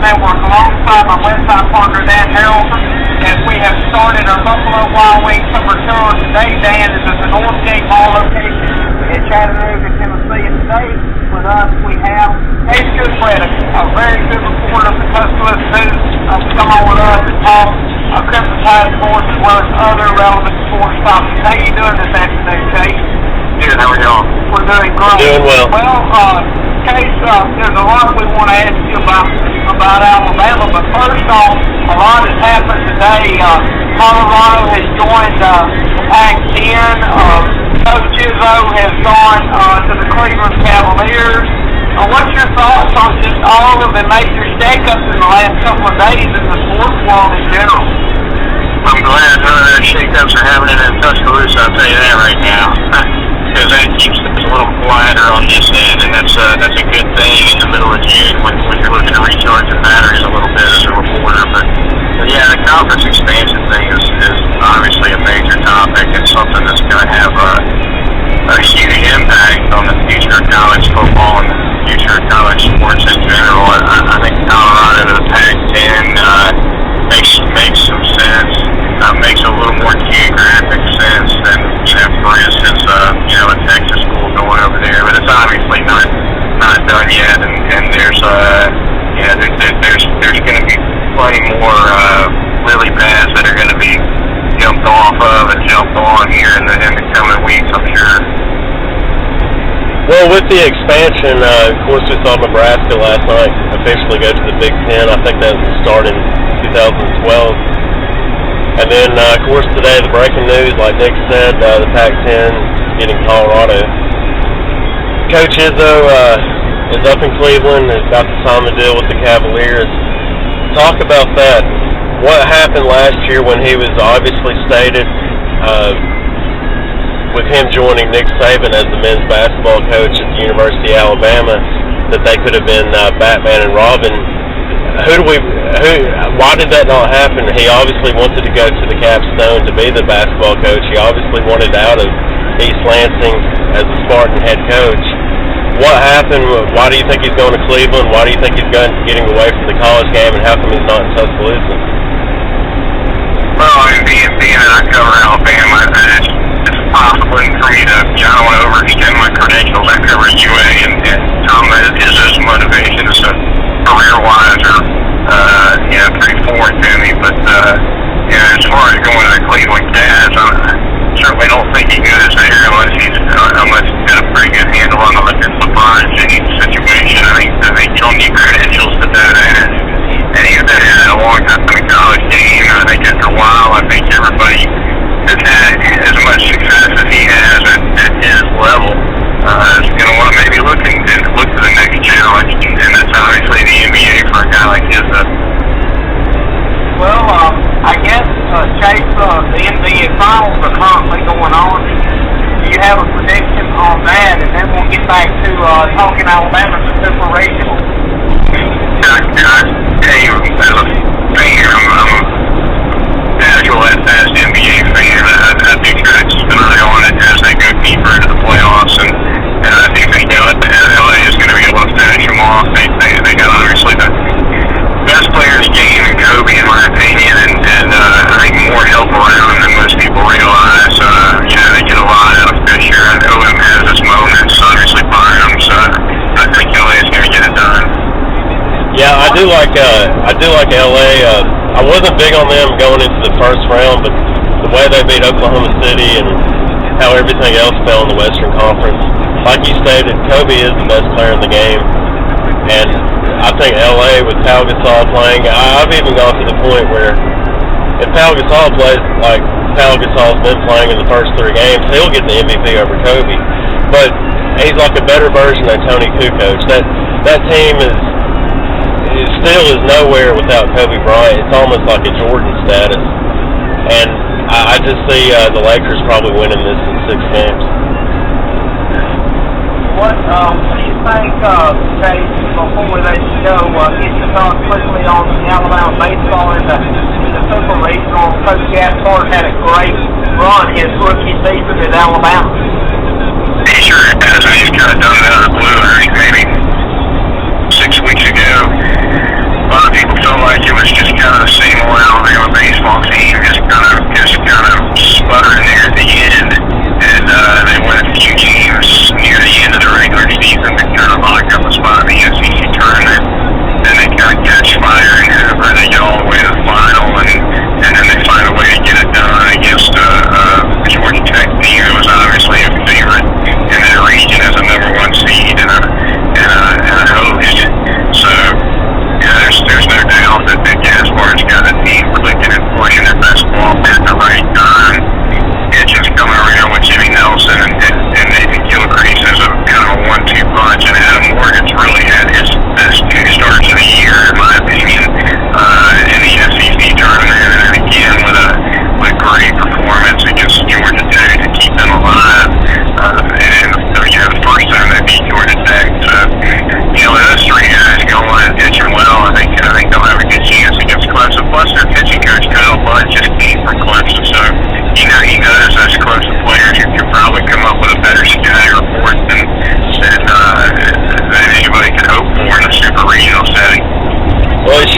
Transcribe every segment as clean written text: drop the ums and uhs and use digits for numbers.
Network alongside my website partner, Dan Harrelson, as we have started our Buffalo Wild Wings Summer Tour. Today, Dan is at the Northgate Mall location in Chattanooga, Tennessee. And today, with us, we have Goodbread, a very good reporter of the Tuscaloosa News. Come on with us and talk Crimson Tide sports as well as other relevant sports topics. How you doing this afternoon, Chase? Good, how are y'all? We're doing great. Doing well. Well, Case, there's a lot we want to ask you about Alabama, but first off, a lot has happened today. Colorado has joined the Pac-10. Coach Izzo has gone to the Cleveland Cavaliers. What's your thoughts on just all of the major shakeups in the last couple of days in the sports world in general? I'm glad none of those shakeups are happening in Tuscaloosa, I'll tell you that right now. Because that keeps things a little quieter on this end, and that's a good thing in the middle of June when you're looking to recharge your batteries a little bit as a reporter. But yeah, the conference expansion thing is obviously a major topic and something that's going to have a huge impact on the future of college football and the future of college sports in general. I think Colorado to the Pac-10 makes some sense. Makes a little more geographic sense than, for instance, a Texas school going over there. But it's obviously not done yet, and there's going to be plenty more lily pads that are going to be jumped off of and jumped on here in the coming weeks, I'm sure. Well, with the expansion, of course, we saw Nebraska last night officially go to the Big Ten. I think that was the start in 2012. And then, of course, today the breaking news, like Nick said, the Pac-10 getting Colorado. Coach Izzo is up in Cleveland, has got to sign the deal with the Cavaliers. Talk about that. What happened last year when he was obviously stated, with him joining Nick Saban as the men's basketball coach at the University of Alabama, that they could have been Batman and Robin. Why did that not happen? He obviously wanted to go to the Capstone to be the basketball coach. He obviously wanted out of East Lansing as the Spartan head coach. What happened? Why do you think he's going to Cleveland? Why do you think he's getting away from the college game, and how come he's not in Tuscaloosa? Well, I mean, being that I cover Alabama, it's possible for me to, I don't want to overextend my credentials. I cover UA, and Tom Izzo's motivation is career-wise or pretty foreign to me. But as far as going to the Cleveland Cavs, I certainly don't think he goes there unless he's got a pretty good handle on the LeBron James situation. I think you don't need credentials to do that. And he's been at it a long time in the college game. I think after a while, I think everybody has had as much success as he has at his level. Is going to want to maybe look to the next challenge, and that's obviously the NBA for a guy like his. Well, I guess, Chase, the NBA finals are currently going on. Do you have a prediction on that? And then we'll get back to talking Alabama Super Regional. I tell you, as a fan, I'm a casual at best NBA fan. I do try to keep an eye on it as they go deeper into the playoffs, and I do think LA is going to be able to finish them off. They got obviously the best player in the game in Kobe, in my opinion, and I think more help around than most people realize. They get a lot out of Fisher, and OM has its moments, obviously Byram, so I think LA is going to get it done. Yeah, I do like LA. I wasn't big on them going into the first round, but the way they beat Oklahoma City and how everything else fell in the Western Conference, like you stated, Kobe is the best player in the game, and I think LA with Pau Gasol playing, I've even gone to the point where if Pau Gasol plays like Pau Gasol's been playing in the first 3 games, he'll get the MVP over Kobe. But he's like a better version of Tony Kukoc. That team is nowhere without Kobe Bryant. It's almost like a Jordan status. And I just see the Lakers probably winning this in 6 games. What do you think, Chase, before we let you go, get your thoughts quickly on the Alabama baseball in the Super Regional? Coach Gaspard had a great run his rookie season at Alabama. He sure has. He's kind of done it out of the blue. Maybe 6 weeks ago, a lot of people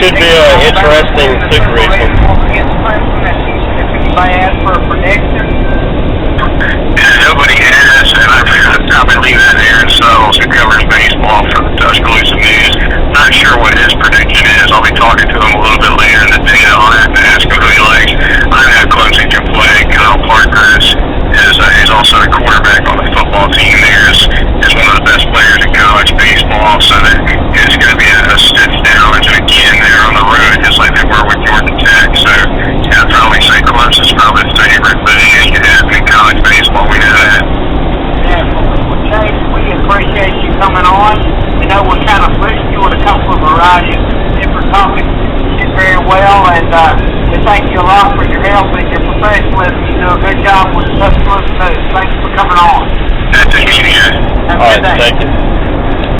should be an interesting Super Regional. If anybody asks for a prediction. Nobody has, and I'd probably leave that to Aaron Suttles, who covers baseball for the Tuscaloosa News. Not sure what his prediction is. I'll be talking to him a little bit later in the day. I'll have to ask him who he likes. I know Clemson can play. Kyle Parker is also a quarterback on the football team there. Is one of the best players in college baseball, so that it's going to be a stiff challenge again there on the road, just like they were with Georgia Tech. So yeah, I'd probably say Clemson's probably the favorite, but anything can happen in college baseball. We know that. Yeah, well, Chase, we appreciate you coming on. We know we're kind of pushing you with a couple of variety of different topics. You did very well, and we thank you a lot for your help and your professionalism. You do a good job with Tuscaloosa News. Thanks for coming on. That's it, guys. Have a All good right, day. thank you.